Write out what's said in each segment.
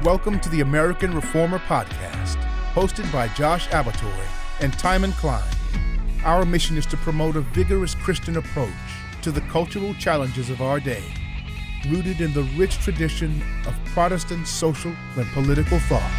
Welcome to the American Reformer Podcast, hosted by Judge Abner J and Timon. Our mission is to promote a vigorous Christian approach to the cultural challenges of our day, rooted in the rich tradition of Protestant social and political thought.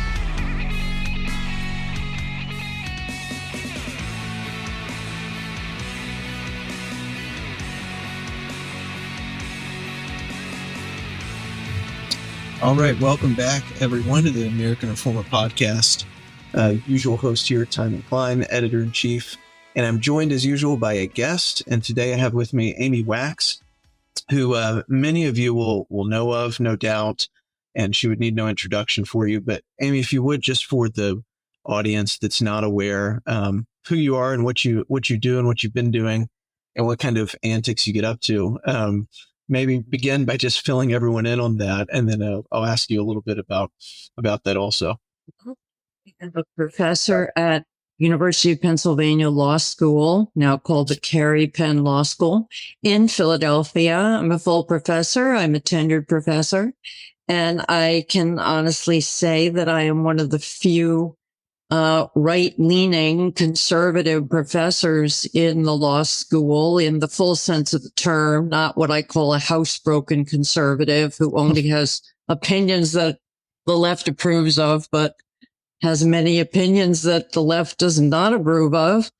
All right, welcome back, everyone, to the American Reformer Podcast. Usual host here, Timon, editor-in-chief, and I'm joined, as usual, by a guest. And today I have with me Amy Wax, who many of you will know of, no doubt, and she would need no introduction for you. But Amy, if you would, just for the audience that's not aware, who you are and what you do and what you've been doing and what kind of antics you get up to. Maybe begin by just filling everyone in on that, and then I'll ask you a little bit about that also. I'm a professor at University of Pennsylvania Law School, now called the Carey Penn Law School in Philadelphia. I'm a full professor. I'm a tenured professor, and I can honestly say that I am one of the few right-leaning conservative professors in the law school in the full sense of the term, not what I call a housebroken conservative who only has opinions that the left approves of, but has many opinions that the left does not approve of.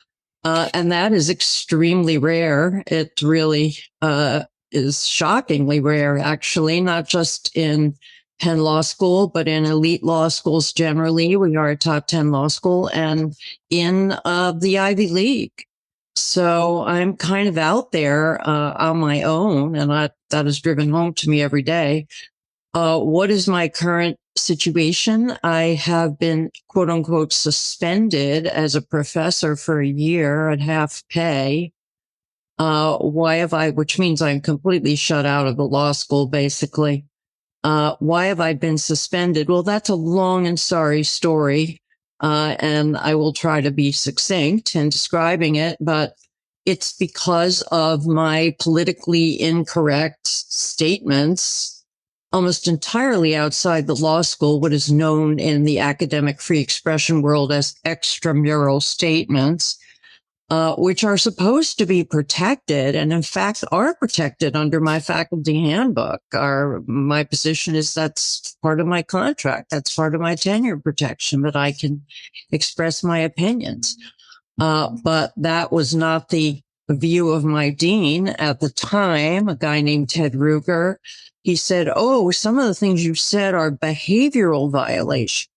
And that is extremely rare. It really is shockingly rare, actually, not just in Penn Law School, but in elite law schools generally. We are a top 10 law school, and in the Ivy League. So I'm kind of out there on my own, and that is driven home to me every day. What is my current situation? I have been, quote unquote, suspended as a professor for a year at half pay. Which means I'm completely shut out of the law school, basically. Why have I been suspended? Well, that's a long and sorry story, and I will try to be succinct in describing it, but it's because of my politically incorrect statements, almost entirely outside the law school, what is known in the academic free expression world as extramural statements, which are supposed to be protected, and in fact are protected under my faculty handbook. My position is that's part of my contract. That's part of my tenure protection, that I can express my opinions. But that was not the view of my dean at the time, a guy named Ted Ruger. He said, some of the things you said are behavioral violations.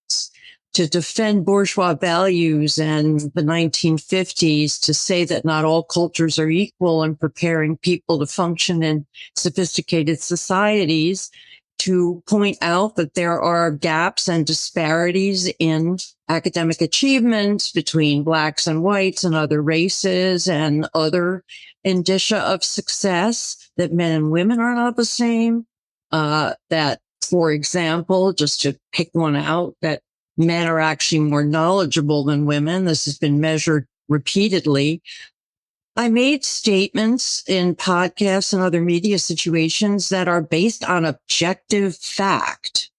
To defend bourgeois values and the 1950s, to say that not all cultures are equal and preparing people to function in sophisticated societies, to point out that there are gaps and disparities in academic achievement between blacks and whites and other races and other indicia of success, that men and women are not the same, that, for example, just to pick one out, that men are actually more knowledgeable than women. This has been measured repeatedly. I made statements in podcasts and other media situations that are based on objective fact.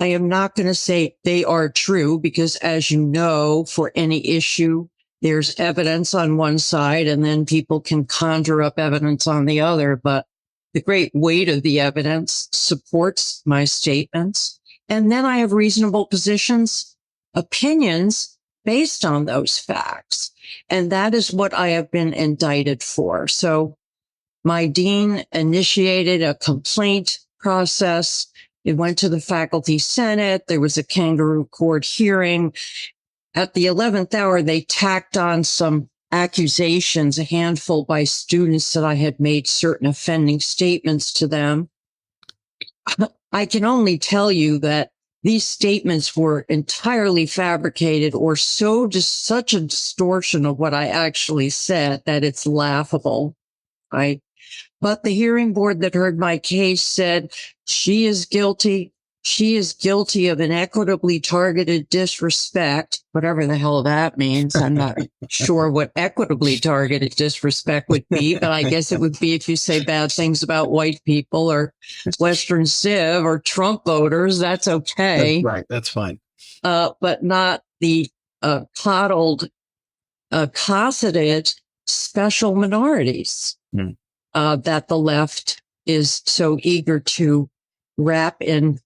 I am not going to say they are true because, as you know, for any issue, there's evidence on one side and then people can conjure up evidence on the other. But the great weight of the evidence supports my statements. And then I have reasonable opinions based on those facts. And that is what I have been indicted for. So my dean initiated a complaint process. It went to the faculty senate. There was a kangaroo court hearing. At the 11th hour, they tacked on some accusations, a handful by students, that I had made certain offending statements to them. I can only tell you that these statements were entirely fabricated or such a distortion of what I actually said that it's laughable, right? But the hearing board that heard my case said she is guilty. she is guilty of inequitably targeted disrespect, whatever the hell that means. I'm not sure what equitably targeted disrespect would be, but I guess it would be if you say bad things about white people or Western Civ or Trump voters. That's okay. That's right. That's fine. But not the coddled, cosseted special minorities that the left is so eager to wrap in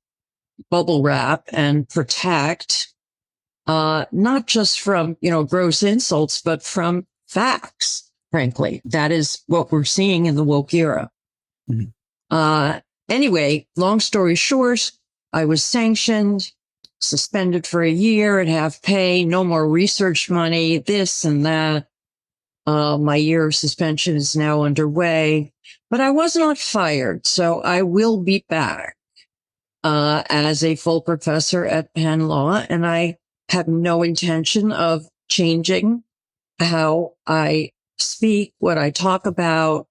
bubble wrap and protect, not just from, gross insults, but from facts, frankly. That is what we're seeing in the woke era. Anyway, long story short, I was sanctioned, suspended for a year at half pay, no more research money, this and that. My year of suspension is now underway, but I was not fired, so I will be back as a full professor at Penn Law, and I have no intention of changing how I speak, what I talk about,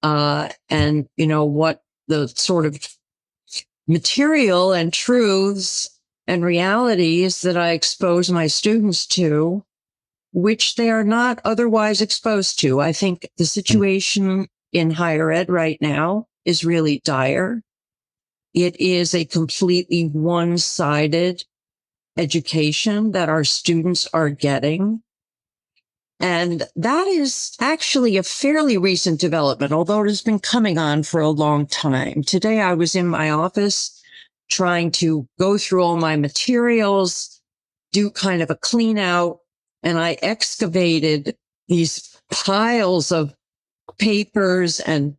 and, what the sort of material and truths and realities that I expose my students to, which they are not otherwise exposed to. I think the situation in higher ed right now is really dire. It is a completely one-sided education that our students are getting. And that is actually a fairly recent development, although it has been coming on for a long time. Today, I was in my office trying to go through all my materials, do kind of a clean out, and I excavated these piles of papers and,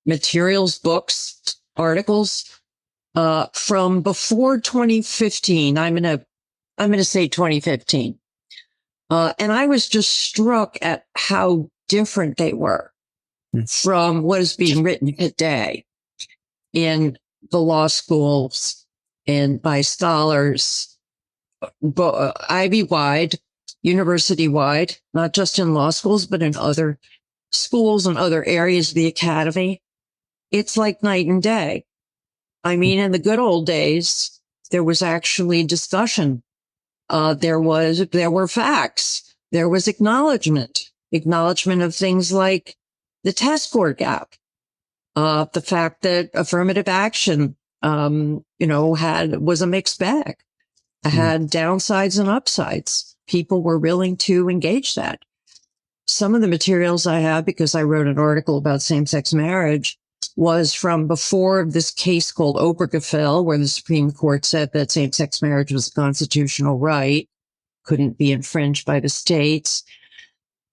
materials, books, articles, from before 2015. I'm going to say 2015. And I was just struck at how different they were from what is being written today in the law schools and by scholars, Ivy-wide, university-wide, not just in law schools, but in other schools and other areas of the academy. It's like night and day. I mean, in the good old days, there was actually discussion. There were facts. There was acknowledgement of things like the test score gap, the fact that affirmative action, was a mixed bag, had downsides and upsides. People were willing to engage that. Some of the materials I have, because I wrote an article about same-sex marriage, was from before this case called Obergefell, where the Supreme Court said that same-sex marriage was a constitutional right, couldn't be infringed by the states.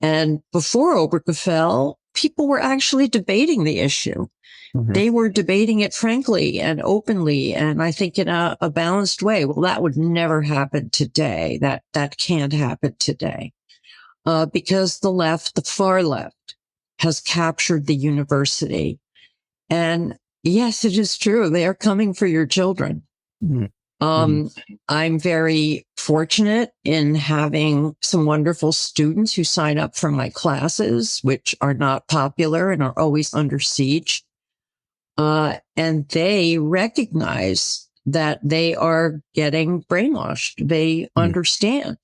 And before Obergefell, people were actually debating the issue. They were debating it frankly and openly, and I think in a balanced way. Well, that would never happen today. That can't happen today. Because the left, the far left, has captured the university. And yes, it is true. They are coming for your children. I'm very fortunate in having some wonderful students who sign up for my classes, which are not popular and are always under siege. And they recognize that they are getting brainwashed. They understand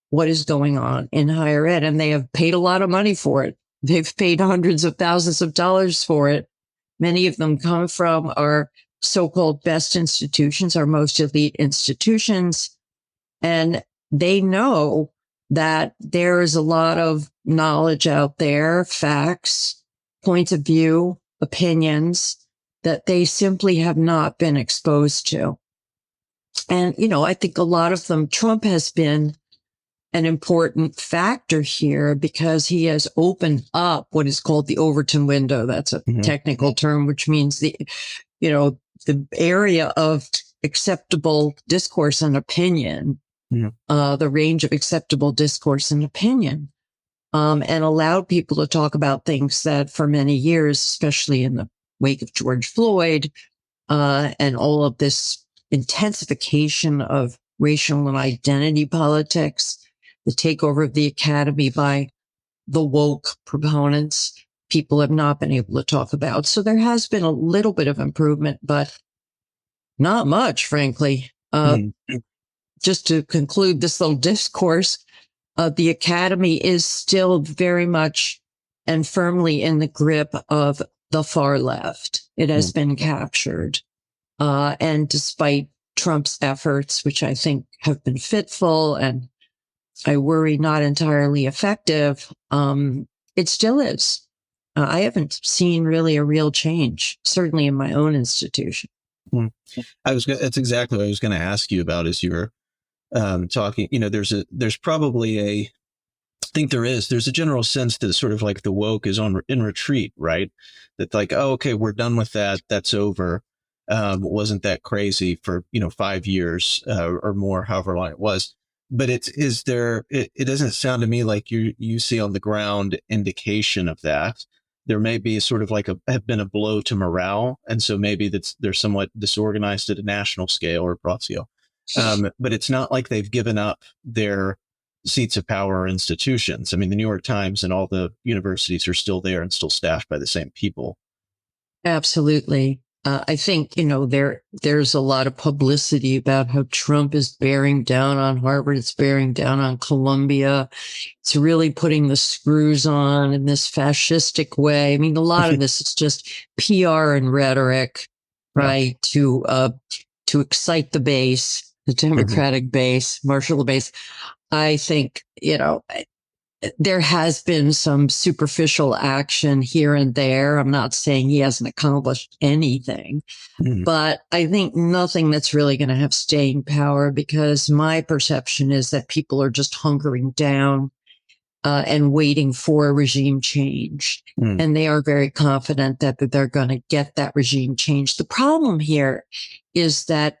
what is going on in higher ed, and they have paid a lot of money for it. They've paid hundreds of thousands of dollars for it. Many of them come from our so-called best institutions, our most elite institutions. And they know that there is a lot of knowledge out there, facts, points of view, opinions that they simply have not been exposed to. And, I think a lot of them, Trump has been an important factor here because he has opened up what is called the Overton window. That's a technical term, which means the area of acceptable discourse and opinion, the range of acceptable discourse and opinion, and allowed people to talk about things that for many years, especially in the wake of George Floyd, and all of this intensification of racial and identity politics, the takeover of the academy by the woke proponents, people have not been able to talk about. So there has been a little bit of improvement, but not much, frankly. Just to conclude this little discourse, the academy is still very much and firmly in the grip of the far left. It has been captured. And despite Trump's efforts, which I think have been fitful and I worry not entirely effective, it still is. I haven't seen really a real change, certainly in my own institution. That's exactly what I was going to ask you about as you were talking. There's probably there's a general sense that sort of like the woke is in retreat, right? That like, oh, okay, we're done with that. That's over. Wasn't that crazy for, 5 years or more, however long it was. But it doesn't sound to me like you see on the ground indication of that. There may be sort of like have been a blow to morale. And so maybe they're somewhat disorganized at a national scale or broad scale. But it's not like they've given up their seats of power or institutions. I mean, the New York Times and all the universities are still there and still staffed by the same people. Absolutely. I think, there's a lot of publicity about how Trump is bearing down on Harvard. It's bearing down on Columbia. It's really putting the screws on in this fascistic way. I mean, a lot of this is just PR and rhetoric, right? To excite the base, the Democratic base, marshal the base. I think, there has been some superficial action here and there. I'm not saying he hasn't accomplished anything, but I think nothing that's really going to have staying power, because my perception is that people are just hunkering down and waiting for a regime change. And they are very confident that they're going to get that regime change. The problem here is that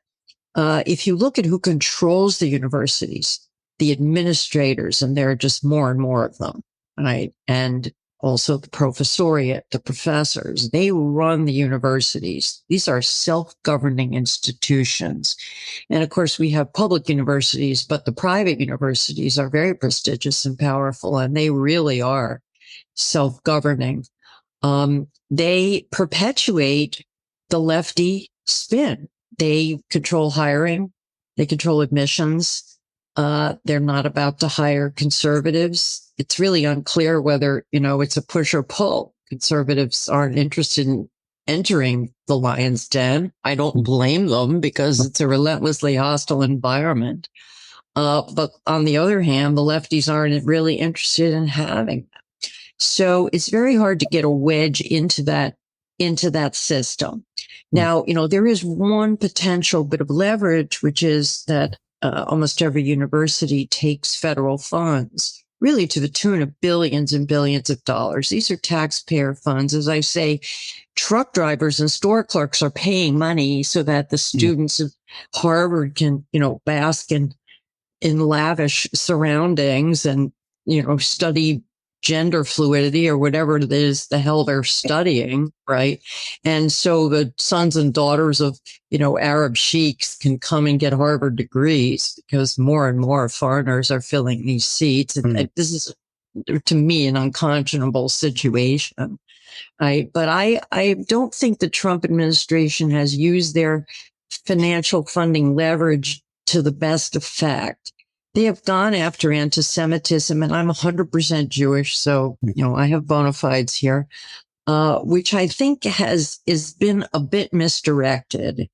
if you look at who controls the universities, the administrators, and there are just more and more of them, right? And also the professoriate, the professors, they run the universities. These are self-governing institutions. And of course, we have public universities, but the private universities are very prestigious and powerful, and they really are self-governing. They perpetuate the lefty spin. They control hiring. They control admissions. They're not about to hire conservatives. It's really unclear whether, it's a push or pull. Conservatives aren't interested in entering the lion's den. I don't blame them, because it's a relentlessly hostile environment. But on the other hand, the lefties aren't really interested in having them. So it's very hard to get a wedge into that system. Now, there is one potential bit of leverage, which is that almost every university takes federal funds, really to the tune of billions and billions of dollars. These are taxpayer funds. As I say, truck drivers and store clerks are paying money so that the students of Harvard can, bask in lavish surroundings and, study gender fluidity or whatever it is the hell they're studying, right? And so the sons and daughters of, Arab sheiks can come and get Harvard degrees, because more and more foreigners are filling these seats. And this is, to me, an unconscionable situation. But I don't think the Trump administration has used their financial funding leverage to the best effect. They have gone after anti-Semitism, and I'm 100% Jewish, so, I have bona fides here, which I think has been a bit misdirected.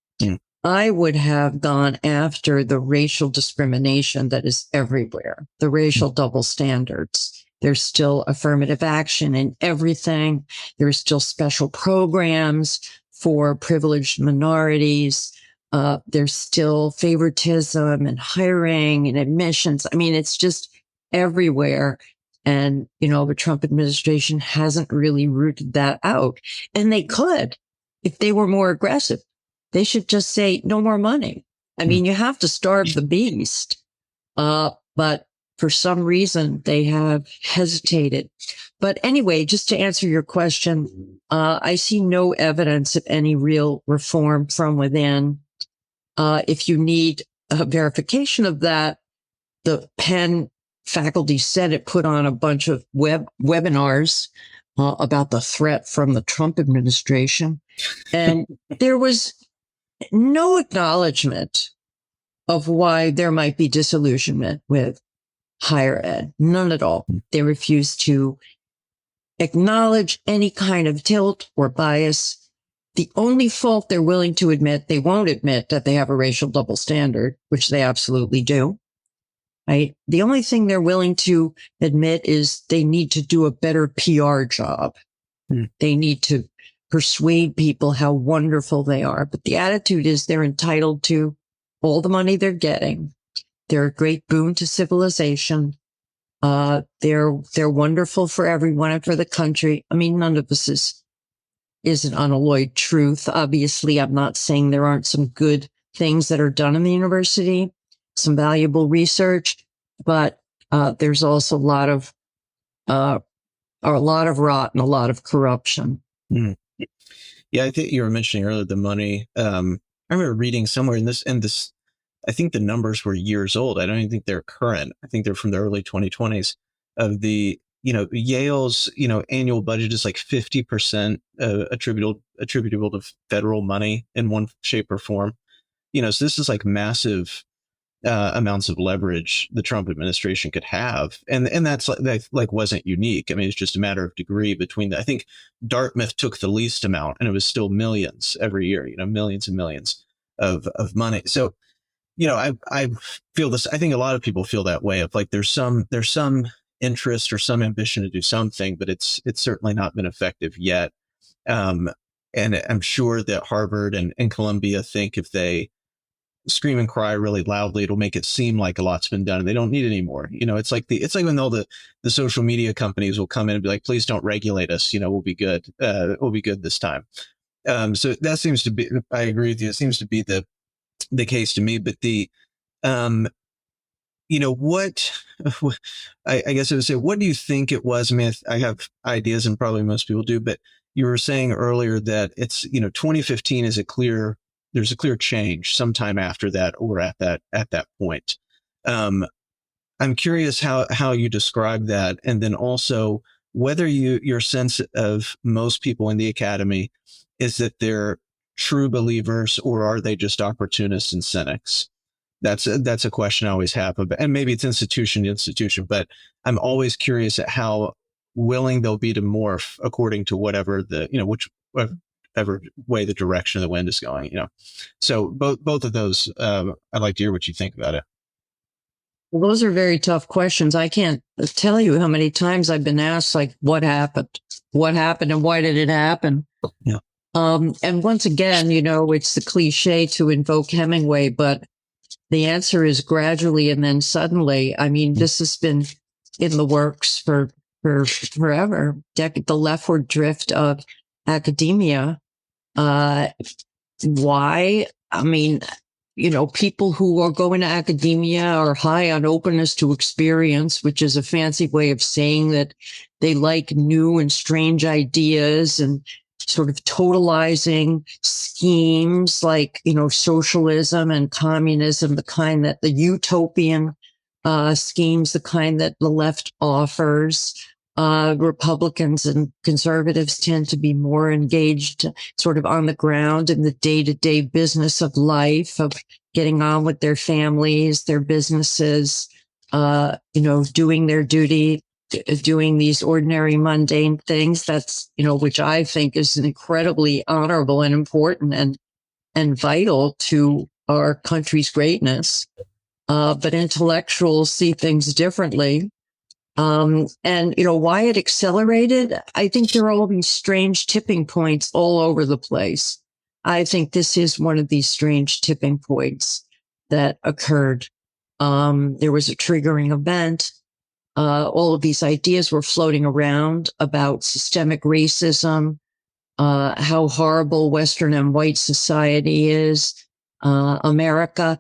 I would have gone after the racial discrimination that is everywhere, the racial double standards. There's still affirmative action in everything. There's still special programs for privileged minorities. There's still favoritism and hiring and admissions. I mean, it's just everywhere. And, the Trump administration hasn't really rooted that out. And they could, if they were more aggressive. They should just say no more money. I mean, you have to starve the beast. But for some reason, they have hesitated. But anyway, just to answer your question, I see no evidence of any real reform from within. If you need a verification of that, the Penn Faculty Senate put on a bunch of webinars about the threat from the Trump administration. And there was no acknowledgement of why there might be disillusionment with higher ed. None at all. They refused to acknowledge any kind of tilt or bias. The only fault they're willing to admit, they won't admit that they have a racial double standard, which they absolutely do. Right? The only thing they're willing to admit is they need to do a better PR job. They need to persuade people how wonderful they are. But the attitude is they're entitled to all the money they're getting. They're a great boon to civilization. They're wonderful for everyone and for the country. I mean, none of this is an unalloyed truth. Obviously, I'm not saying there aren't some good things that are done in the university, some valuable research, but there's also a lot of rot and a lot of corruption. Yeah, I think you were mentioning earlier the money. I remember reading somewhere in this, I think the numbers were years old. I don't even think they're current. I think they're from the early 2020s of the, Yale's, annual budget is like 50% attributable to federal money in one shape or form. So this is like massive amounts of leverage the Trump administration could have. And that's like wasn't unique. I mean, it's just a matter of degree between I think Dartmouth took the least amount and it was still millions every year, millions and millions of money. So, I feel this. I think a lot of people feel that way of like there's some interest or some ambition to do something, but it's certainly not been effective yet. And I'm sure that Harvard and Columbia think if they scream and cry really loudly, it'll make it seem like a lot's been done and they don't need any more. It's like when all the social media companies will come in and be like, please don't regulate us. We'll be good. We'll be good this time. So that seems to be, I agree with you. It seems to be the case to me, but what I guess I would say, what do you think it was? I mean, I have ideas and probably most people do, but you were saying earlier that it's, 2015 is there's a clear change sometime after that or at that point. I'm curious how you describe that. And then also whether your sense of most people in the academy is that they're true believers or are they just opportunists and cynics? That's a question I always have, and maybe it's institution to institution, but I'm always curious at how willing they'll be to morph according to whatever whichever way the direction of the wind is going. So both of those, I'd like to hear what you think about it. Well, those are very tough questions. I can't tell you how many times I've been asked, like, what happened, and why did it happen? Yeah. And once again, it's the cliche to invoke Hemingway, but the answer is gradually and then suddenly. I mean, this has been in the works for forever. The leftward drift of academia. Why? I mean, people who are going to academia are high on openness to experience, which is a fancy way of saying that they like new and strange ideas and sort of totalizing schemes like, socialism and communism, the kind that the utopian schemes, the kind that the left offers. Republicans and conservatives tend to be more engaged sort of on the ground in the day-to-day business of life, of getting on with their families, their businesses, doing their duty, doing these ordinary mundane things. That's, which I think is incredibly honorable and important and vital to our country's greatness. But intellectuals see things differently. And why it accelerated, I think there are all these strange tipping points all over the place. I think this is one of these strange tipping points that occurred. There was a triggering event. All of these ideas were floating around about systemic racism, how horrible Western and white society is, America.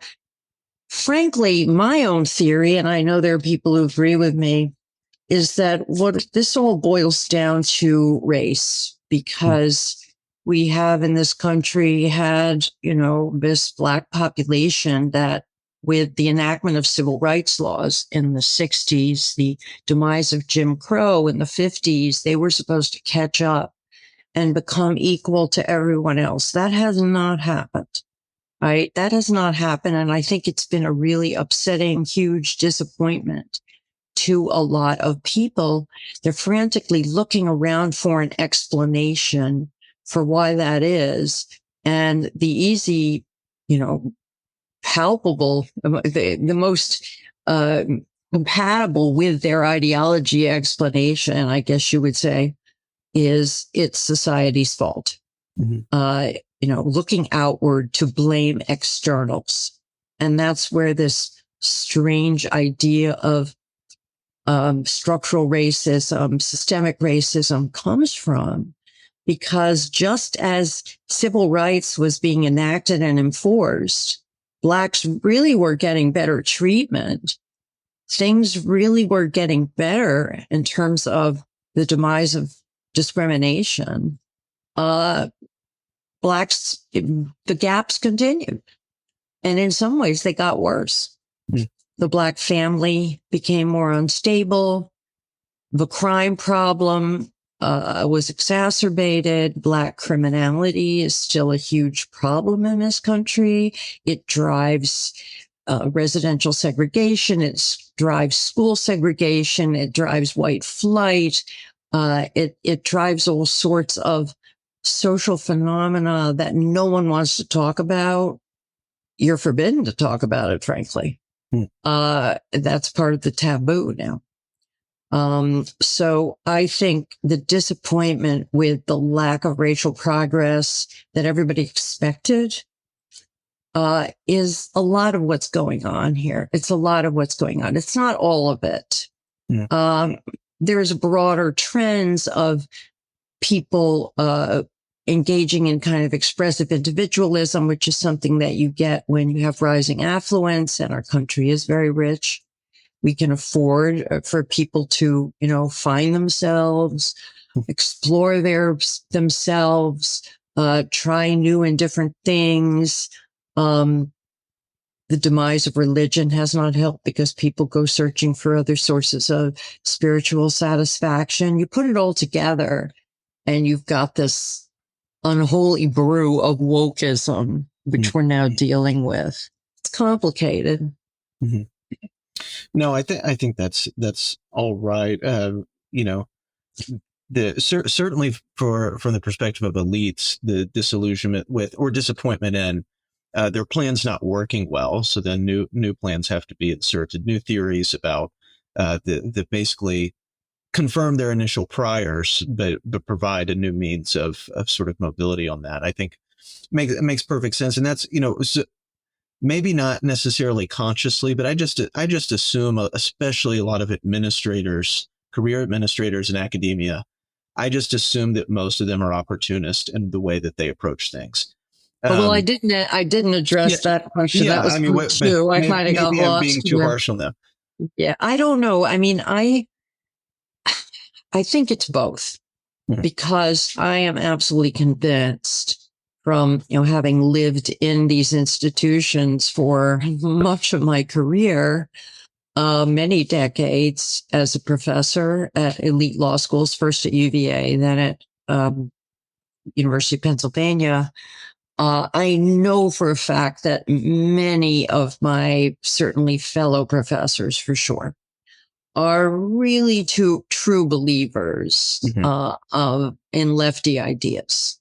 Frankly, my own theory, and I know there are people who agree with me, is that what this all boils down to race, because we have in this country had, this Black population that with the enactment of civil rights laws in the 60s, the demise of Jim Crow in the 50s, they were supposed to catch up and become equal to everyone else. That has not happened, right? That has not happened. And I think it's been a really upsetting, huge disappointment to a lot of people. They're frantically looking around for an explanation for why that is. And the easy, palpable, the most compatible with their ideology explanation, I guess you would say, is it's society's fault. Looking outward to blame externals. And that's where this strange idea of structural racism, systemic racism comes from. Because just as civil rights was being enacted and enforced, Blacks really were getting better treatment. Things really were getting better in terms of the demise of discrimination. Blacks, the gaps continued. And in some ways, they got worse. The Black family became more unstable. The crime problem was exacerbated. Black criminality is still a huge problem in this country. It drives residential segregation. It drives school segregation. It drives white flight. It drives all sorts of social phenomena that no one wants to talk about. You're forbidden to talk about it, frankly. That's part of the taboo now. So I think the disappointment with the lack of racial progress that everybody expected, is a lot of what's going on here. It's a lot of what's going on. It's not all of it. There's broader trends of people, engaging in kind of expressive individualism, which is something that you get when you have rising affluence and our country is very rich. We can afford for people to, find themselves, explore themselves, try new and different things. The demise of religion has not helped because people go searching for other sources of spiritual satisfaction. You put it all together and you've got this unholy brew of wokeism, which we're now dealing with. It's complicated. No, I think that's all right. Certainly from the perspective of elites, the disillusionment with or disappointment in their plans not working well. So then new plans have to be inserted, new theories about that basically confirm their initial priors, but provide a new means of sort of mobility on that. I think it makes perfect sense, and that's maybe not necessarily consciously, but I just assume, especially a lot of administrators, career administrators in academia, I just assume that most of them are opportunist in the way that they approach things. Well, I didn't address that question. Yeah, that was too. I kind of got lost. I'm being too harsh on them. Yeah, I don't know. I mean, I think it's both, because I am absolutely convinced from, having lived in these institutions for much of my career, many decades as a professor at elite law schools, first at UVA, then at University of Pennsylvania. I know for a fact that many of my certainly fellow professors, for sure, are really true believers in lefty ideas.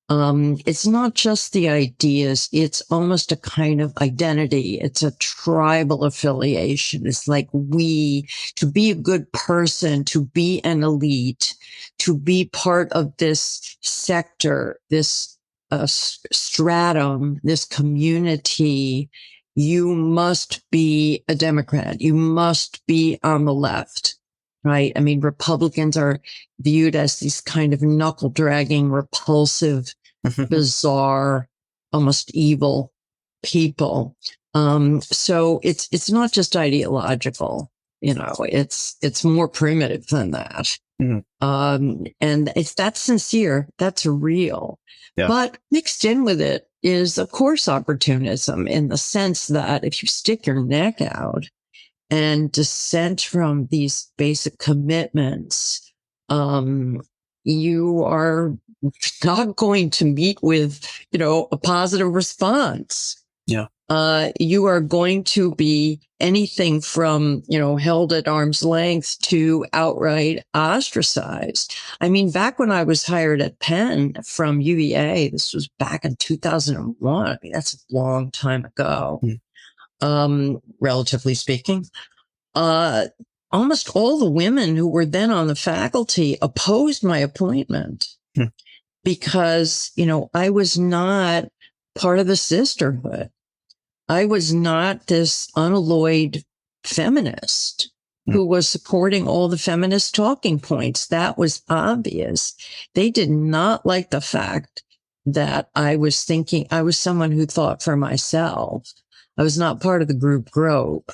It's not just the ideas. It's almost a kind of identity. It's a tribal affiliation. It's like to be a good person, to be an elite, to be part of this sector, this stratum, this community, you must be a Democrat. You must be on the left, right? I mean, Republicans are viewed as these kind of knuckle dragging, repulsive, bizarre, almost evil people. So it's not just ideological, it's more primitive than that. And that's sincere, that's real. Yeah. But mixed in with it is, of course, opportunism in the sense that if you stick your neck out and dissent from these basic commitments, you are not going to meet with, a positive response. Yeah. You are going to be anything from, held at arm's length to outright ostracized. I mean, back when I was hired at Penn from UVA, this was back in 2001. I mean, that's a long time ago, relatively speaking. Almost all the women who were then on the faculty opposed my appointment because, I was not part of the sisterhood. I was not this unalloyed feminist who was supporting all the feminist talking points. That was obvious. They did not like the fact that I was someone who thought for myself. I was not part of the group grope.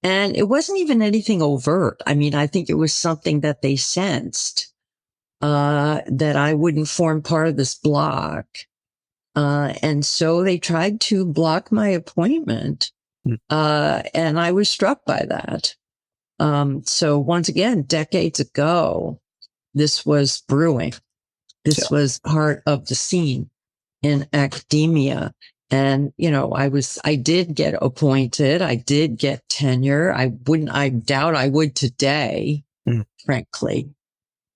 And it wasn't even anything overt. I mean, I think it was something that they sensed, that I wouldn't form part of this block. And so they tried to block my appointment. And I was struck by that. So once again, decades ago, this was brewing. This was part of the scene in academia. And, I did get appointed. I did get tenure. I doubt I would today, frankly,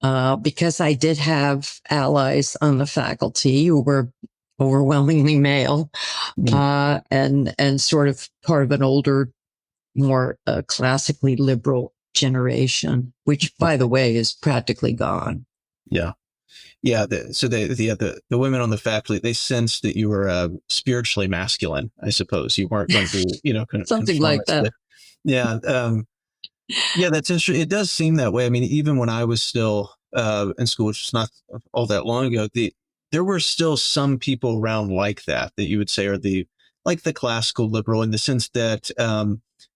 because I did have allies on the faculty who were overwhelmingly male, and sort of part of an older, more classically liberal generation, which, by the way, is practically gone. Yeah. Yeah. The women on the faculty, they sensed that you were spiritually masculine, I suppose. You weren't going to, something like that. Yeah. Yeah, that's interesting. It does seem that way. I mean, even when I was still in school, which was not all that long ago, there were still some people around like that you would say are the classical liberal, in the sense that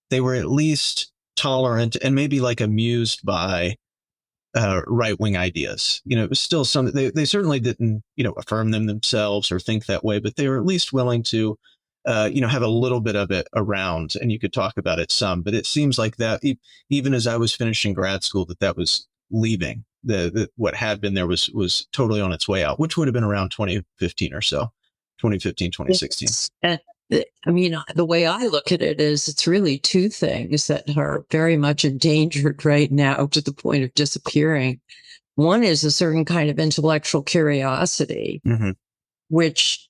they were at least tolerant and maybe amused by right-wing ideas. It was still they certainly didn't, affirm them themselves or think that way, but they were at least willing to, have a little bit of it around, and you could talk about it some. But it seems like that even as I was finishing grad school, that was leaving. What had been there was totally on its way out, which would have been around 2015 or so, 2015, 2016. I mean, the way I look at it is it's really two things that are very much endangered right now to the point of disappearing. One is a certain kind of intellectual curiosity, which,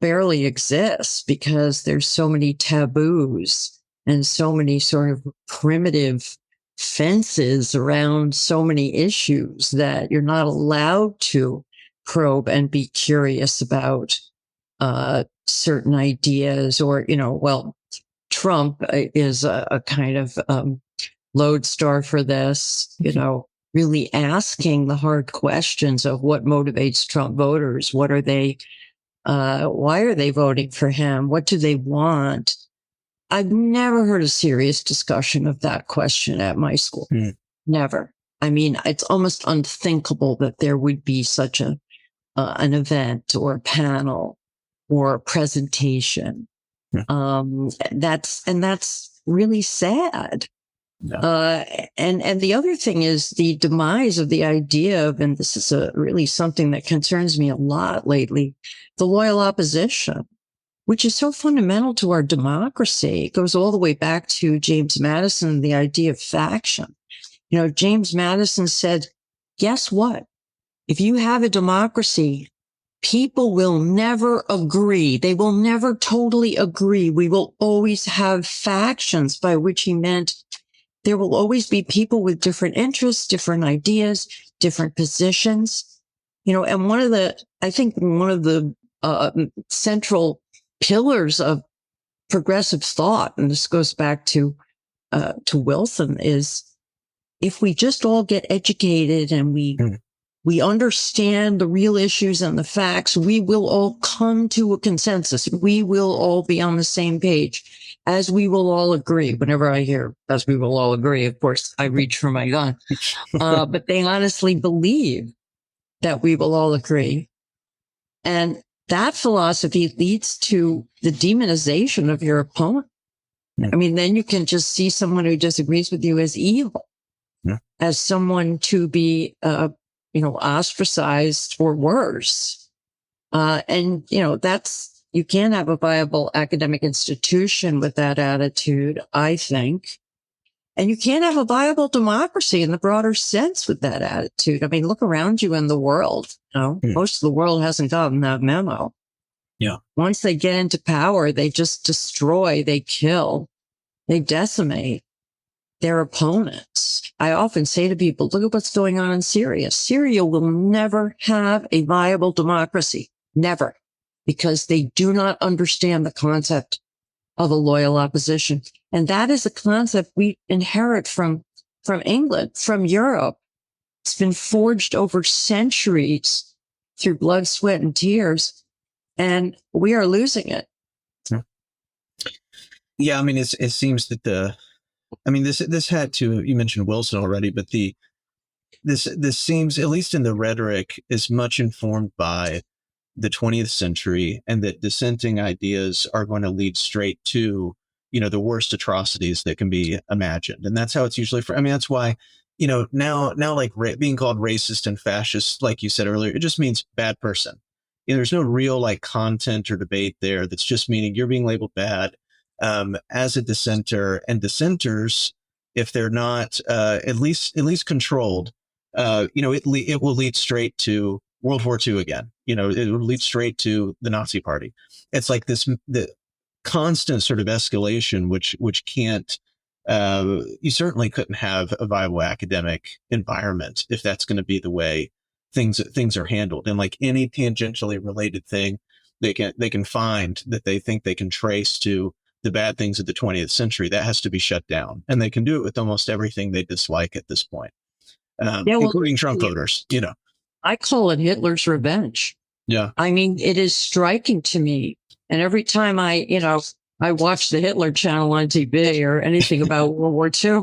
barely exists because there's so many taboos and so many sort of primitive fences around so many issues that you're not allowed to probe and be curious about certain ideas. Or, Trump is a kind of lodestar for this, really asking the hard questions of what motivates Trump voters. What are they, why are they voting for him? What do they want? I've never heard a serious discussion of that question at my school. Never. I mean, it's almost unthinkable that there would be such an event or a panel or a presentation. That's really sad. And the other thing is the demise of the idea of, and this is really something that concerns me a lot lately, the loyal opposition, which is so fundamental to our democracy. It goes all the way back to James Madison, the idea of faction. James Madison said, guess what? If you have a democracy, people will never agree. They will never totally agree. We will always have factions, by which he meant there will always be people with different interests, different ideas, different positions. And one of the central pillars of progressive thought, and this goes back to Wilson, is if we just all get educated and we understand the real issues and the facts, we will all come to a consensus. We will all be on the same page, as we will all agree. Whenever I hear as we will all agree, of course, I reach for my gun. But they honestly believe that we will all agree. And that philosophy leads to the demonization of your opponent. I mean, then you can just see someone who disagrees with you as evil, as someone to be, ostracized or worse. And you can't have a viable academic institution with that attitude, I think. And you can't have a viable democracy in the broader sense with that attitude. I mean, look around you in the world. Most of the world hasn't gotten that memo. Yeah. Once they get into power, they just destroy, they kill, they decimate their opponents. I often say to people, look at what's going on in Syria. Syria will never have a viable democracy. Never. Because they do not understand the concept of a loyal opposition. And that is a concept we inherit from England, from Europe. It's been forged over centuries through blood, sweat, and tears. And we are losing it. Yeah, I mean, it seems that this had to, you mentioned Wilson already, but this seems, at least in the rhetoric, is much informed by the 20th century, and that dissenting ideas are going to lead straight to, the worst atrocities that can be imagined. And that's how it's usually that's why, now like being called racist and fascist, like you said earlier, it just means bad person. There's no real like content or debate there. That's just meaning you're being labeled bad as a dissenter, and dissenters, if they're not at least controlled, it will lead straight to World War II again. It will lead straight to the Nazi Party. It's like the constant sort of escalation, which can't. You certainly couldn't have a viable academic environment if that's going to be the way things are handled. And like any tangentially related thing, they can find that they think they can trace to the bad things of the 20th century, that has to be shut down. And they can do it with almost everything they dislike at this point, including Trump voters. I call it Hitler's revenge. Yeah. I mean, it is striking to me. And every time I watch the Hitler channel on TV or anything about World War II,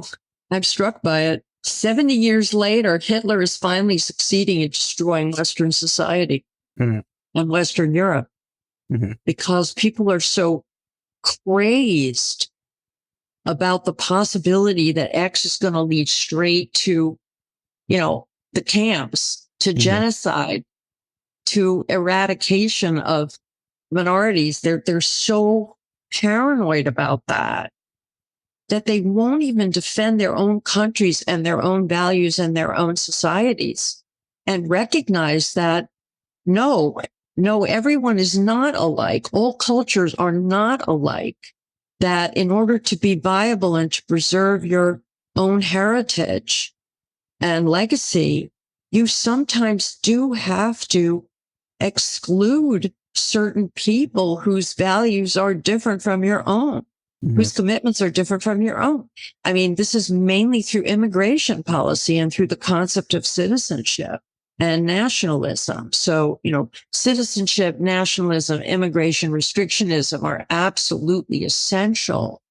I'm struck by it. 70 years later, Hitler is finally succeeding in destroying Western society and Western Europe because people are so crazed about the possibility that X is going to lead straight to, the camps, to genocide, to eradication of minorities. They're so paranoid about that they won't even defend their own countries and their own values and their own societies, and recognize that no, everyone is not alike. All cultures are not alike. That in order to be viable and to preserve your own heritage and legacy, you sometimes do have to exclude certain people whose values are different from your own, whose commitments are different from your own. I mean, this is mainly through immigration policy and through the concept of citizenship and nationalism. So, citizenship, nationalism, immigration, restrictionism are absolutely essential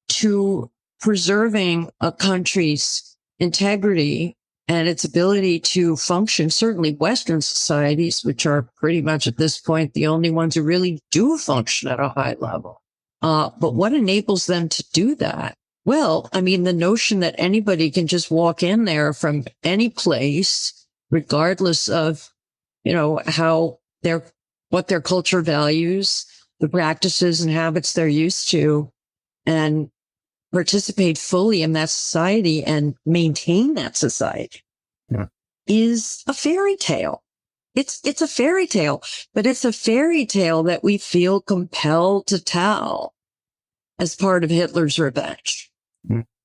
to preserving a country's integrity and its ability to function. Certainly Western societies, which are pretty much at this point the only ones who really do function at a high level. But what enables them to do that? Well, I mean, the notion that anybody can just walk in there from any place, regardless of, what their culture values, the practices and habits they're used to, and participate fully in that society and maintain that society is a fairy tale. It's a fairy tale, but it's a fairy tale that we feel compelled to tell as part of Hitler's revenge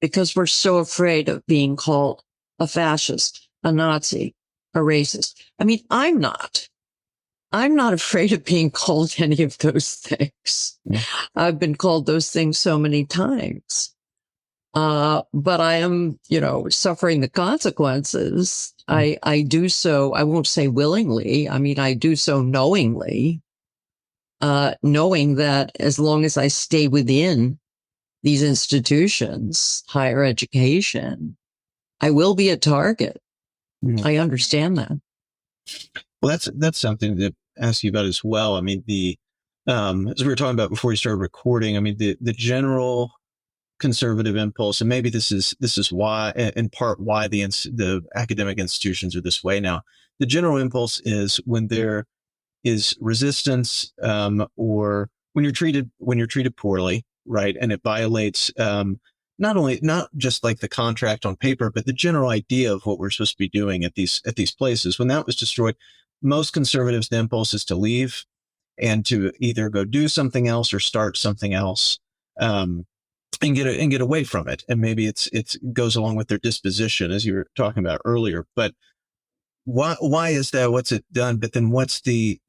because we're so afraid of being called a fascist, a Nazi, a racist. I mean, I'm not afraid of being called any of those things. I've been called those things so many times. But I am, suffering the consequences. I do so, I won't say willingly. I mean, I do so knowingly, knowing that as long as I stay within these institutions, higher education, I will be a target. I understand that. Well, that's something that ask you about as well. I mean, as we were talking about before we started recording, I mean, the general conservative impulse, and maybe this is why, in part, why the academic institutions are this way now. The general impulse is when there is resistance, or when you're treated poorly, right, and it violates not just like the contract on paper, but the general idea of what we're supposed to be doing at these places. When that was destroyed, most conservatives, the impulse is to leave and to either go do something else or start something else, and get away from it. And maybe it goes along with their disposition, as you were talking about earlier. But why is that? What's it done? But then what's the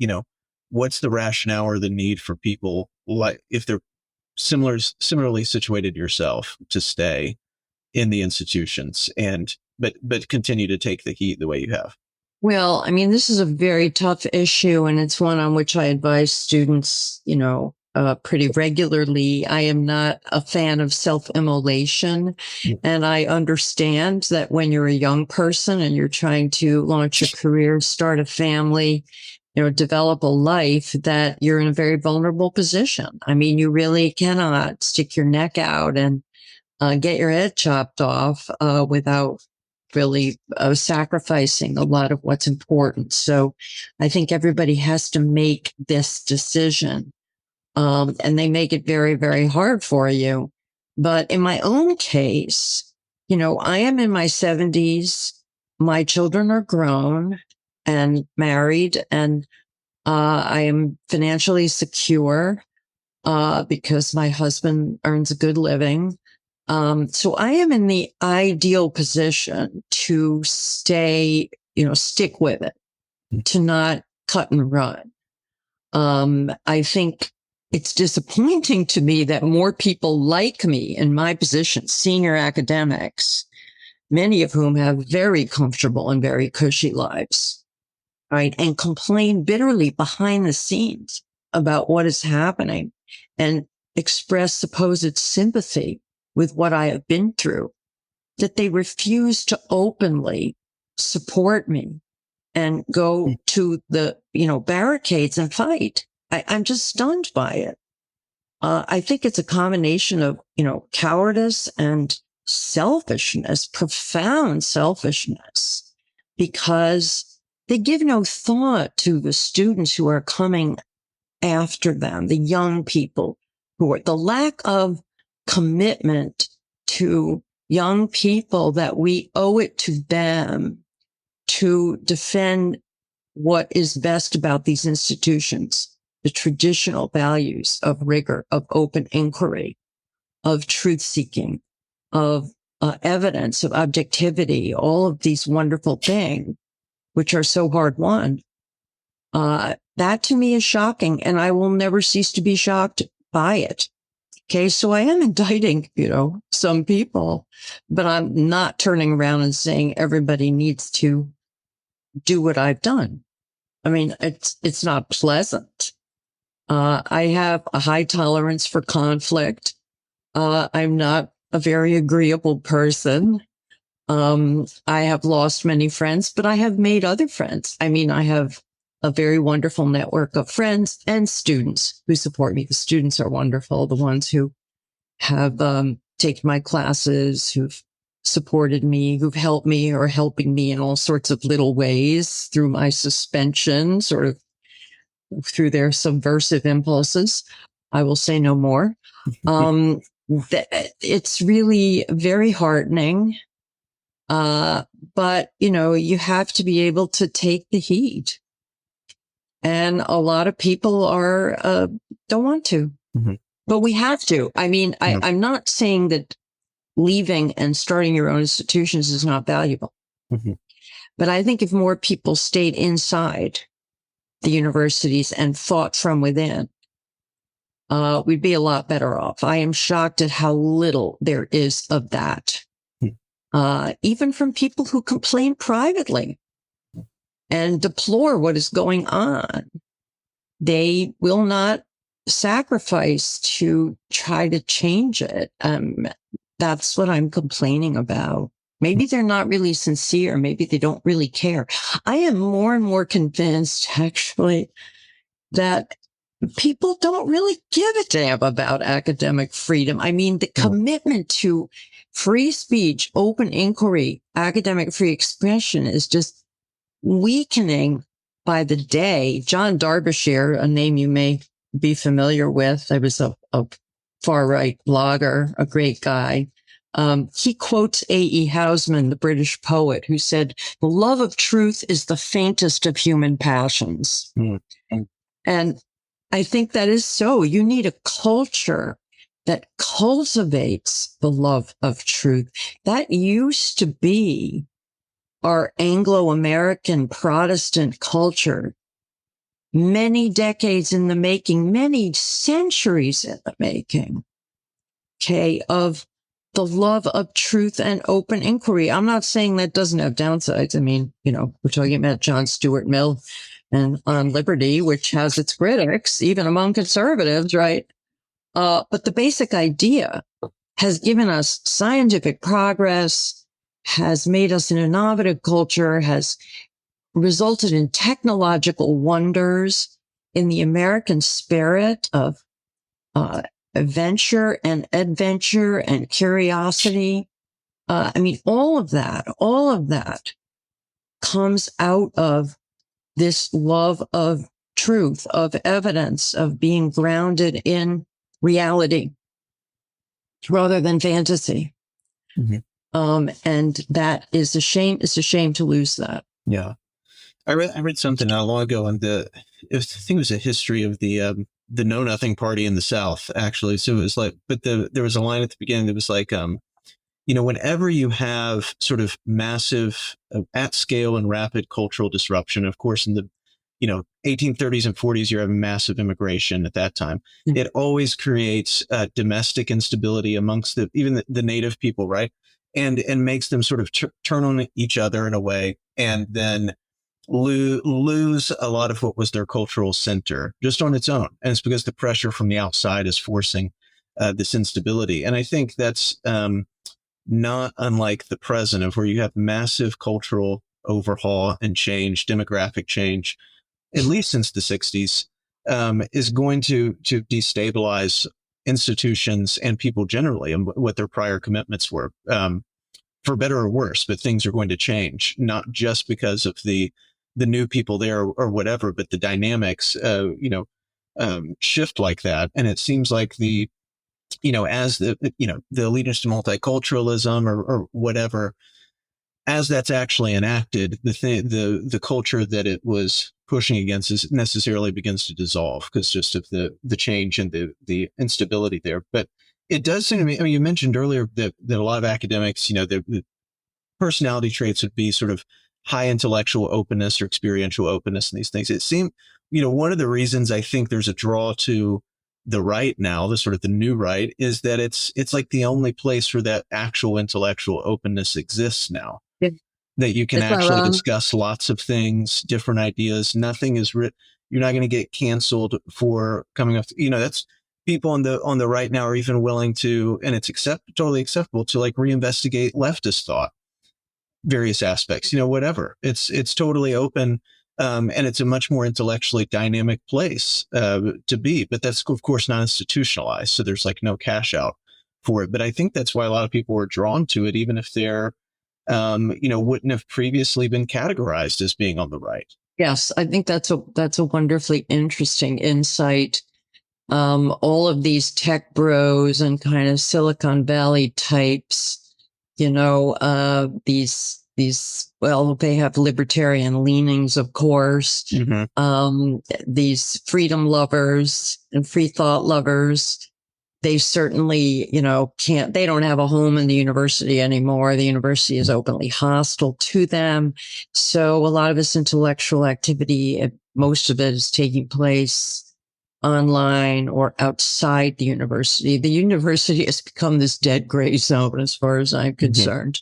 rationale or the need for people, like if they're similarly situated to yourself, to stay in the institutions but continue to take the heat the way you have? Well, I mean, this is a very tough issue, and it's one on which I advise students, pretty regularly. I am not a fan of self-immolation, and I understand that when you're a young person and you're trying to launch a career, start a family, develop a life, that you're in a very vulnerable position. I mean, you really cannot stick your neck out and get your head chopped off without really sacrificing a lot of what's important. So I think everybody has to make this decision. And they make it very, very hard for you. But in my own case, I am in my 70s. My children are grown and married, and I am financially secure because my husband earns a good living. So I am in the ideal position to stay, stick with it, to not cut and run. I think it's disappointing to me that more people like me in my position, senior academics, many of whom have very comfortable and very cushy lives, right, and complain bitterly behind the scenes about what is happening and express supposed sympathy with what I have been through, that they refuse to openly support me and go to the, barricades and fight. I'm just stunned by it. I think it's a combination of, cowardice and selfishness, profound selfishness, because they give no thought to the students who are coming after them, the young people who are the lack of commitment to young people, that we owe it to them to defend what is best about these institutions, the traditional values of rigor, of open inquiry, of truth seeking, of evidence, of objectivity, all of these wonderful things, which are so hard won. That to me is shocking, and I will never cease to be shocked by it. Okay, so I am indicting, some people, but I'm not turning around and saying everybody needs to do what I've done. I mean, it's not pleasant. I have a high tolerance for conflict. I'm not a very agreeable person. I have lost many friends, but I have made other friends. I mean, I have a very wonderful network of friends and students who support me. The students are wonderful. The ones who have taken my classes, who've supported me, who've helped me or helping me in all sorts of little ways through my suspension, sort of through their subversive impulses. I will say no more. It's really very heartening. But, you have to be able to take the heat. And a lot of people don't want to, but we have to. I mean, I'm not saying that leaving and starting your own institutions is not valuable. But I think if more people stayed inside the universities and fought from within, we'd be a lot better off. I am shocked at how little there is of that. Even from people who complain privately and deplore what is going on. They will not sacrifice to try to change it. That's what I'm complaining about. Maybe they're not really sincere. Maybe they don't really care. I am more and more convinced, actually, that people don't really give a damn about academic freedom. I mean, the commitment to free speech, open inquiry, academic free expression is just weakening by the day. John Darbyshire, a name you may be familiar with, I was a far-right blogger, a great guy. He quotes A.E. Housman, the British poet, who said, "The love of truth is the faintest of human passions." And I think that is so. You need a culture that cultivates the love of truth. That used to be our Anglo-American Protestant culture, many decades in the making, many centuries in the making, okay, of the love of truth and open inquiry. I'm not saying that doesn't have downsides. I mean, we're talking about John Stuart Mill and On Liberty, which has its critics, even among conservatives, right? But the basic idea has given us scientific progress, has made us an innovative culture, has resulted in technological wonders, in the American spirit of adventure and adventure and curiosity. I mean, all of that comes out of this love of truth, of evidence, of being grounded in reality rather than fantasy. And that is a shame. It's a shame to lose that. Yeah. I read something not long ago on I think it was a history of the Know Nothing Party in the South, actually. So it was like, but there was a line at the beginning that was like, whenever you have sort of massive, at scale and rapid cultural disruption, of course, in the 1830s and 40s, you're having massive immigration at that time. It always creates domestic instability amongst even the native people, right? And makes them sort of turn on each other in a way, and then lose a lot of what was their cultural center just on its own. And it's because the pressure from the outside is forcing this instability. And I think that's not unlike the present, of where you have massive cultural overhaul and change, demographic change, at least since the 60s, is going to destabilize institutions and people generally, and what their prior commitments were, for better or worse. But things are going to change, not just because of the new people there or whatever, but the dynamics, shift like that. And it seems like as the allegiance to multiculturalism or whatever, as that's actually enacted, the culture that it was pushing against is necessarily begins to dissolve, because just of the change and the instability there. But it does seem to me, I mean, you mentioned earlier that a lot of academics, the personality traits would be sort of high intellectual openness or experiential openness and these things. It seemed, one of the reasons I think there's a draw to the right now, the sort of the new right, is that it's like the only place where that actual intellectual openness exists now. Yeah. That you can actually discuss lots of things, different ideas. Nothing is you're not going to get canceled for coming up. That's people on the right now are even willing to, and it's totally acceptable to like reinvestigate leftist thought, various aspects, whatever. It's totally open. And it's a much more intellectually dynamic place to be, but that's of course not institutionalized. So there's like no cash out for it. But I think that's why a lot of people are drawn to it, even if they're, wouldn't have previously been categorized as being on the right. Yes, I think that's a wonderfly interesting insight. All of these tech bros and kind of Silicon Valley types, well, they have libertarian leanings, of course. These freedom lovers and free thought lovers, they certainly, they don't have a home in the university anymore. The university is openly hostile to them. So a lot of this intellectual activity, most of it is taking place online or outside the university. The university has become this dead gray zone, as far as I'm concerned,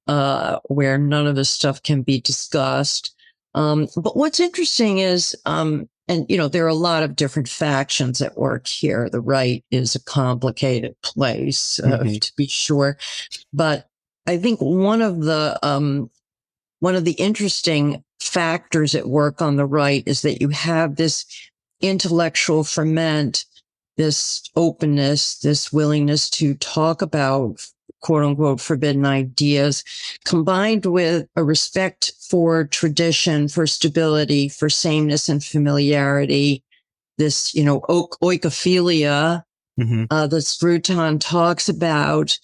where none of this stuff can be discussed. But what's interesting is, there are a lot of different factions at work here. The right is a complicated place, to be sure. But I think one of the interesting factors at work on the right is that you have this intellectual ferment, this openness, this willingness to talk about quote unquote forbidden ideas, combined with a respect for tradition, for stability, for sameness and familiarity, this, oikophilia, that Bruton talks about,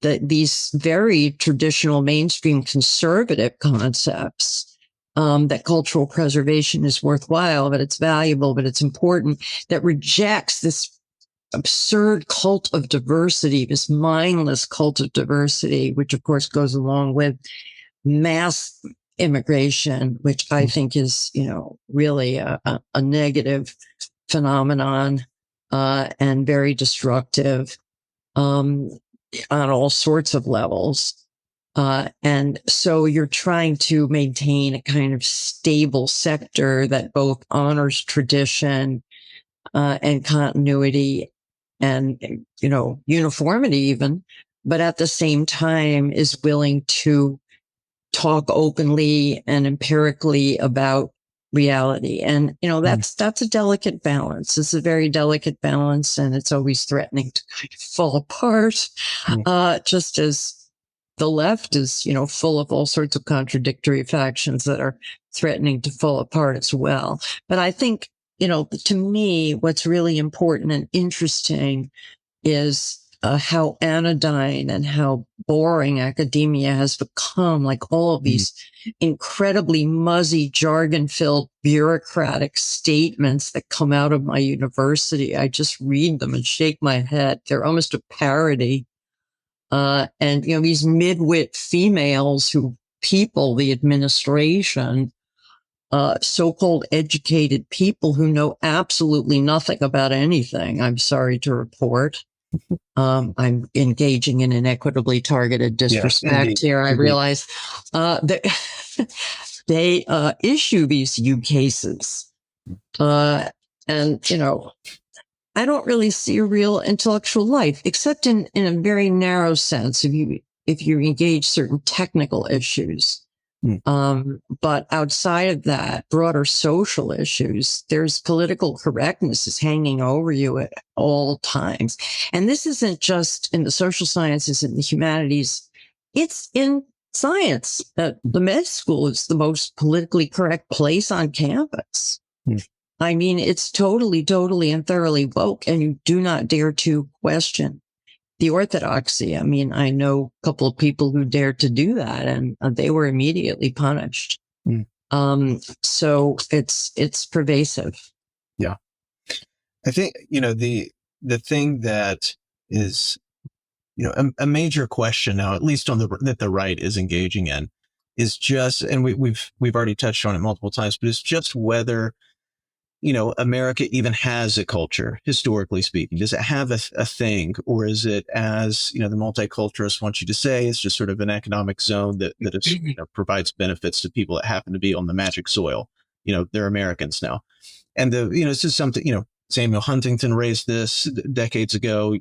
these very traditional mainstream conservative concepts, that cultural preservation is worthwhile, but it's valuable, but it's important, that rejects this absurd cult of diversity, this mindless cult of diversity, which of course goes along with mass immigration, which I think is, really a negative phenomenon, and very destructive, on all sorts of levels. And so you're trying to maintain a kind of stable sector that both honors tradition, and continuity and, uniformity even, but at the same time is willing to talk openly and empirically about reality. And, that's a delicate balance. It's a very delicate balance, and it's always threatening to kind of fall apart, just as the left is, full of all sorts of contradictory factions that are threatening to fall apart as well. But I think, to me, what's really important and interesting is how anodyne and how boring academia has become, like all of these incredibly muzzy, jargon-filled bureaucratic statements that come out of my university. I just read them and shake my head. They're almost a parody. And, these midwit females who people the administration, so-called educated people who know absolutely nothing about anything, I'm sorry to report. I'm engaging in inequitably targeted disrespect here. I realize that they issue these ukases. And, I don't really see a real intellectual life, except in a very narrow sense, if you engage certain technical issues. But outside of that, broader social issues, there's political correctness is hanging over you at all times. And this isn't just in the social sciences and the humanities. It's in science. The med school is the most politically correct place on campus. I mean, it's totally and thoroughly woke, and you do not dare to question the orthodoxy. I mean, I know a couple of people who dared to do that, and they were immediately punished. So it's pervasive. Yeah. I think, the thing that is, a major question now, at least that the right is engaging in, is just, and we've already touched on it multiple times, but it's just whether, America even has a culture, historically speaking. Does it have a thing, or is it, as, the multiculturalists want you to say, it's just sort of an economic zone that is, provides benefits to people that happen to be on the magic soil. They're Americans now. And this is something, Samuel Huntington raised this decades ago,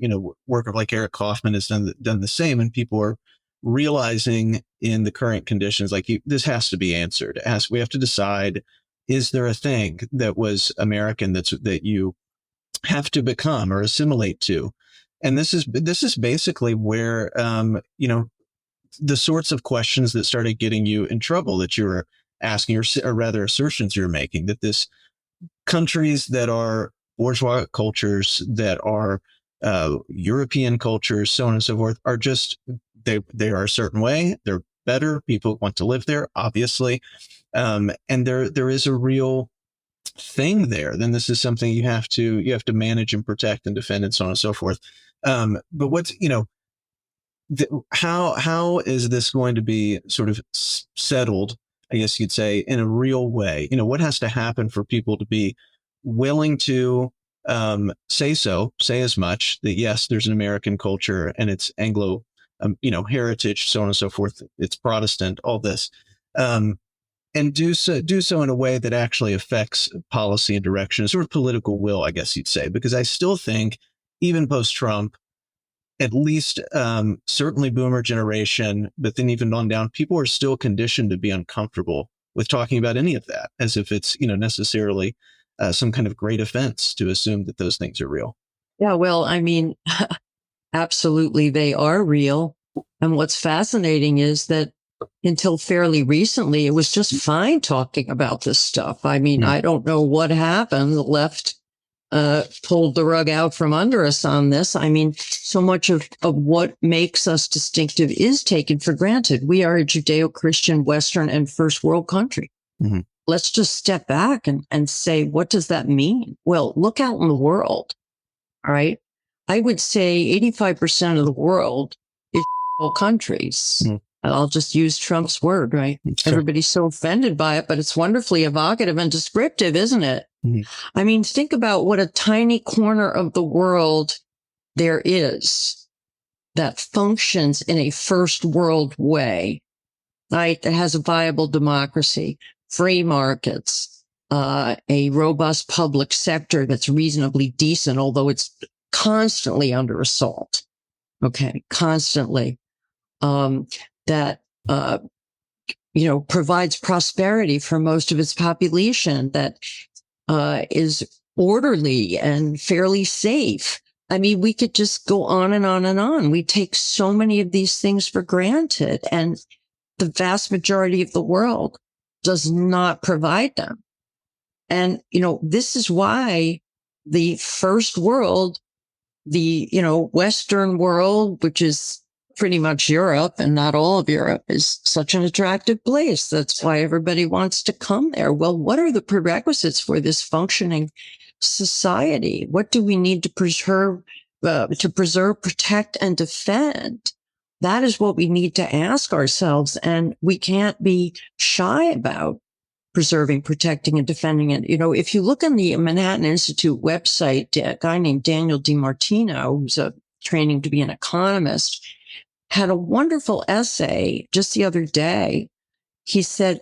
worker like Eric Kaufman has done the same, and people are realizing in the current conditions, like this has to be answered. We have to decide, is there a thing that was American that you have to become or assimilate to? And this is basically where, the sorts of questions that started getting you in trouble that you were asking, or rather assertions you're making, that this countries that are bourgeois cultures, that are European cultures, so on and so forth, are just, they are a certain way. They're better. People want to live there, obviously. And there is a real thing there. Then this is something you have to manage and protect and defend, and so on and so forth. But what's, how is this going to be sort of settled, I guess you'd say, in a real way? What has to happen for people to be willing to say as much that, yes, there's an American culture and it's Anglo, heritage, so on and so forth. It's Protestant, all this, and do so in a way that actually affects policy and direction, sort of political will, I guess you'd say, because I still think even post-Trump, at least certainly boomer generation, but then even on down, people are still conditioned to be uncomfortable with talking about any of that, as if it's, necessarily some kind of great offense to assume that those things are real. Yeah, well, I mean, absolutely, they are real. And what's fascinating is that until fairly recently, it was just fine talking about this stuff. I mean, I don't know what happened. The left pulled the rug out from under us on this. I mean, so much of what makes us distinctive is taken for granted. We are a Judeo-Christian, Western, and first world country. Mm-hmm. Let's just step back and say, what does that mean? Well, look out in the world. All right. I would say 85% of the world is countries. Mm. I'll just use Trump's word, right? Sure. Everybody's so offended by it, but it's wonderfully evocative and descriptive, isn't it? Mm-hmm. I mean, think about what a tiny corner of the world there is that functions in a first world way, right? That has a viable democracy, free markets, a robust public sector that's reasonably decent, although it's constantly under assault. Okay, constantly. That, provides prosperity for most of its population, that is orderly and fairly safe. I mean, we could just go on and on and on. We take so many of these things for granted, and the vast majority of the world does not provide them. And, this is why the first world, the, Western world, which is pretty much Europe and not all of Europe, is such an attractive place. That's why everybody wants to come there. Well, what are the prerequisites for this functioning society? What do we need to preserve, protect, and defend? That is what we need to ask ourselves. And we can't be shy about preserving, protecting, and defending it. If you look on the Manhattan Institute website, a guy named Daniel DiMartino, who's training to be an economist, had a wonderful essay just the other day. He said,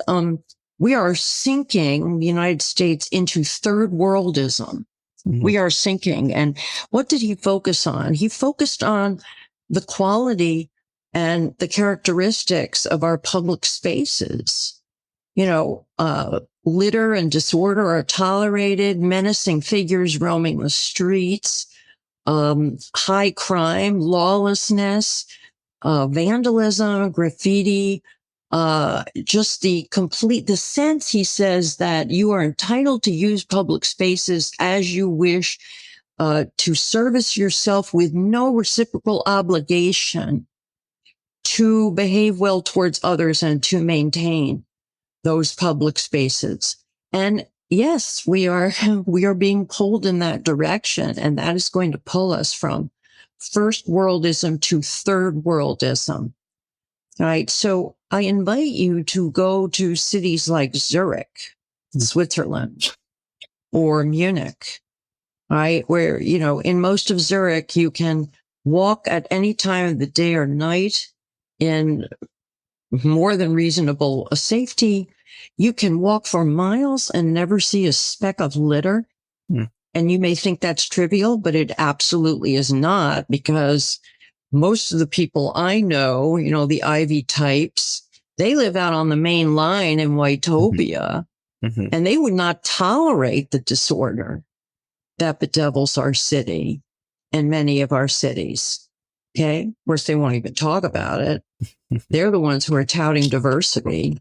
we are sinking the United States into third worldism. Mm-hmm. We are sinking. And what did he focus on? He focused on the quality and the characteristics of our public spaces. Litter and disorder are tolerated, menacing figures roaming the streets, high crime, lawlessness, vandalism, graffiti, just the sense, he says, that you are entitled to use public spaces as you wish, to service yourself with no reciprocal obligation to behave well towards others and to maintain those public spaces. And yes, we are being pulled in that direction, and that is going to pull us from first worldism to third worldism. All right. So I invite you to go to cities like Zurich, Switzerland, or Munich, right? Where, in most of Zurich, you can walk at any time of the day or night in more than reasonable safety. You can walk for miles and never see a speck of litter. And you may think that's trivial, but it absolutely is not, because most of the people I know, the Ivy types, they live out on the main line in Witopia, mm-hmm. and they would not tolerate the disorder that bedevils our city and many of our cities. Okay. Of course, they won't even talk about it. They're the ones who are touting diversity.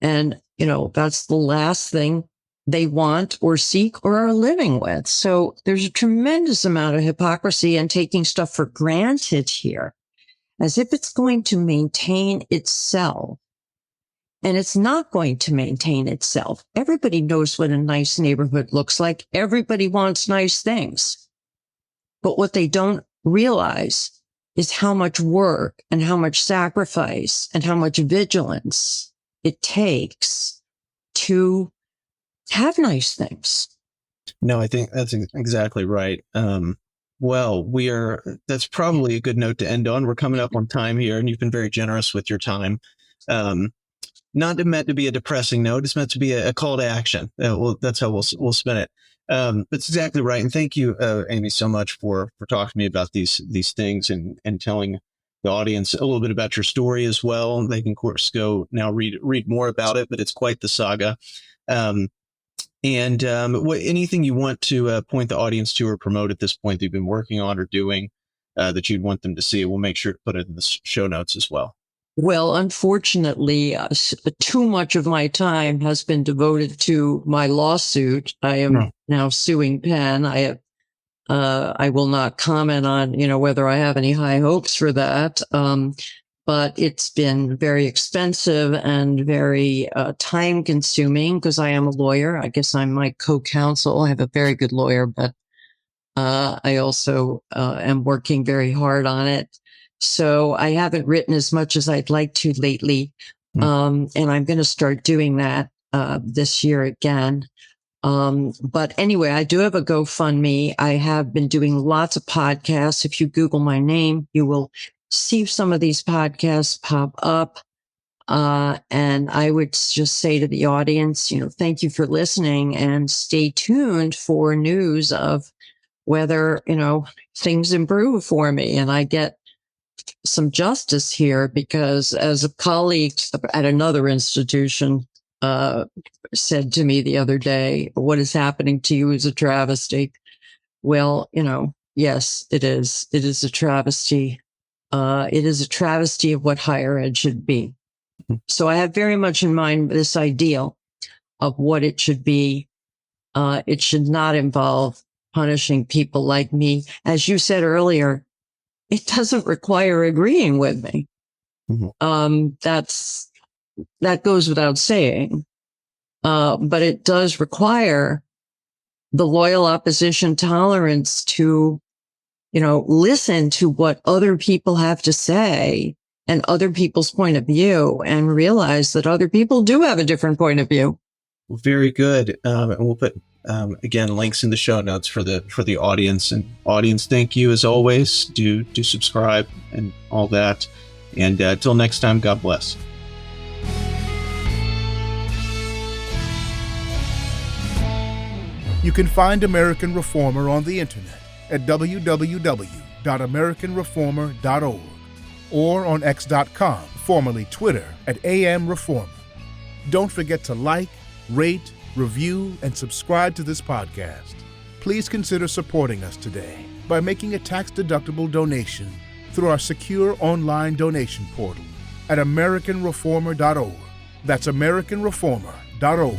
And, that's the last thing they want or seek or are living with. So there's a tremendous amount of hypocrisy and taking stuff for granted here, as if it's going to maintain itself. And it's not going to maintain itself. Everybody knows what a nice neighborhood looks like. Everybody wants nice things. But what they don't realize is how much work and how much sacrifice and how much vigilance it takes to have nice things. No, I think that's exactly right. Well, that's probably a good note to end on. We're coming up on time here, and you've been very generous with your time. Not meant to be a depressing note. It's meant to be a call to action. That's how we'll spin it. That's exactly right. And thank you, Amy, so much for talking to me about these things and telling the audience a little bit about your story as well. They can, of course, go now read more about it, but it's quite the saga. Anything you want to point the audience to or promote at this point that you've been working on or doing that you'd want them to see, we'll make sure to put it in the show notes as well. Well, unfortunately, too much of my time has been devoted to my lawsuit. I am now suing Penn. I will not comment on, whether I have any high hopes for that. But it's been very expensive and very time consuming because I am a lawyer. I guess I'm my co-counsel. I have a very good lawyer, but I also am working very hard on it. So I haven't written as much as I'd like to lately. And I'm going to start doing that this year again. But anyway, I do have a GoFundMe. I have been doing lots of podcasts. If you Google my name, you will see some of these podcasts pop up. And I would just say to the audience, thank you for listening and stay tuned for news of whether, things improve for me and I get some justice here, because as a colleague at another institution, said to me the other day, what is happening to you is a travesty. Well, yes, it is. It is a travesty. It is a travesty of what higher ed should be. So I have very much in mind this ideal of what it should be. It should not involve punishing people like me. As you said earlier, it doesn't require agreeing with me. That goes without saying. But it does require the loyal opposition tolerance to, listen to what other people have to say and other people's point of view and realize that other people do have a different point of view. Very good. And we'll put, again, links in the show notes for the audience. And audience, thank you as always. Do subscribe and all that. And till next time, God bless. You can find American Reformer on the internet at www.americanreformer.org or on x.com, formerly Twitter, at @AMReformer. Don't forget to like, rate, review, and subscribe to this podcast. Please consider supporting us today by making a tax-deductible donation through our secure online donation portal at americanreformer.org. That's americanreformer.org.